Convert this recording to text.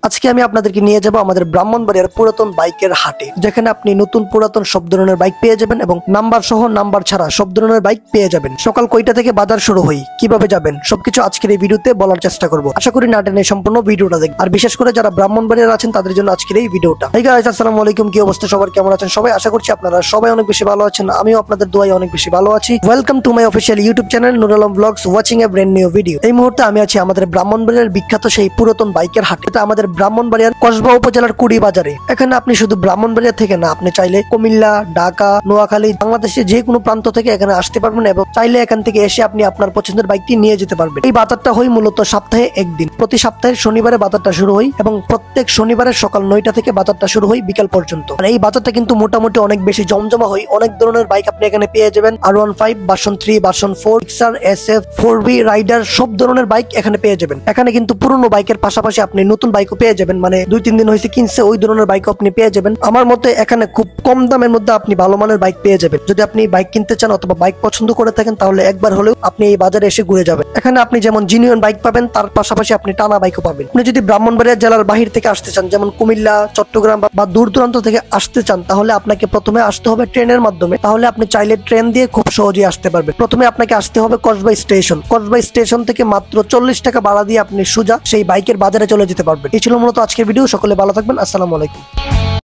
আজকে আমি আপনাদেরকে নিয়ে যাব আমাদের ব্রাহ্মণবাড়িয়ার পুরাতন বাইকের হাটে, যেখানে আপনি নতুন পুরাতন সব ধরনের বাইক পেয়ে যাবেন এবং নাম্বার সহ নাম্বার ছাড়া সব ধরনের বাইক পেয়ে যাবেন। সকাল কয়টা থেকে বাজার শুরু হয়, কিভাবে যাবেন, সবকিছু আজকের এই ভিডিওতে বলার চেষ্টা করব। আশা করি না টেনে সম্পূর্ণ ভিডিওটা দেখবেন, আর বিশেষ করে যারা ব্রাহ্মণবাড়িয়ার আছেন তাদের জন্য আজকের এই ভিডিওটা। এই গাইস, আসসালামু আলাইকুম, কি অবস্থা সবার, কেমন আছেন সবাই? আশা করছি আপনারা সবাই অনেক বেশি ভালো আছেন, আমিও আপনাদের দোয়ায় অনেক বেশি ভালো আছি। Welcome to my official YouTube channel Nur Alam vlogs, watching a brand new video. এই মুহূর্তে আমি আছি আমাদের ব্রাহ্মণবাড়িয়ার বিখ্যাত সেই পুরাতন বাইকের হাটে। এটা আমাদের ব্রাহ্মণবাড়িয়ার কসবা উপজেলার কুড়ি বাজারে। এখানে আপনি শুধু ব্রাহ্মণবাড়িয়া থেকে না, আপনি চাইলে কুমিল্লা, ঢাকা, নোয়াখালী, বাংলাদেশের যে কোনো প্রান্ত থেকে এখানে আসতে পারবেন এবং চাইলে এখান থেকে এসে আপনি আপনার পছন্দের বাইকটি নিয়ে যেতে পারবেন। এই বাজারটা হয় মূলত সপ্তাহে একদিন, প্রতি সপ্তাহের শনিবারে বাজারটা শুরু হয় এবং প্রত্যেক শনিবারের সকাল 9টা থেকে বাজারটা শুরু হয় বিকাল পর্যন্ত। আর এই বাজারটা কিন্তু মোটামুটি অনেক বেশি জমজমা হয়, অনেক ধরনের বাইক আপনি এখানে পেয়ে যাবেন। R15, version 3, version 4, Gixxer, SF, 4V, Raider, সব ধরনের বাইক এখানে পেয়ে যাবেন। এখানে কিন্তু পুরনো বাইকের পাশাপাশি আপনি নতুন বাইকও পেয়ে যাবেন, মানে 2-3 দিন হয়েছে কিনছে ওই ধরনের বাইকও আপনি পেয়ে যাবেন। আমার মতে এখানে খুব কম দামের মধ্যে আপনি ভালো মানের বাইক পেয়ে যাবেন। যদি আপনি বাইক কিনতে চান অথবা বাইক পছন্দ করে থাকেন তাহলে একবার হলেও আপনি এই বাজারে এসে ঘুরে যাবেন। এখানে আপনি যেমন জিনিয়ন বাইক পাবেন, তার পাশাপাশি আপনি টানা বাইকও পাবেন। আপনি যদি ব্রাহ্মণবাড়িয়া জেলার বাহির থেকে আসতে চান, যেমন কুমিল্লা, চট্টগ্রাম বা দূর দূরান্ত থেকে আসতে চান, তাহলে আপনাকে প্রথমে আসতে হবে ট্রেনের মাধ্যমে। তাহলে আপনি চাইলে ট্রেন দিয়ে খুব সহজেই আসতে পারবেন। প্রথমে আপনাকে আসতে হবে কসবা স্টেশন। কসবা স্টেশন থেকে মাত্র 40 টাকা ভাড়া দিয়ে আপনি সোজা সেই বাইকের বাজারে চলে যেতে পারবেন। এই ছিল মূলত আজকের ভিডিও। সকলে ভালো থাকবেন, আসসালামু আলাইকুম।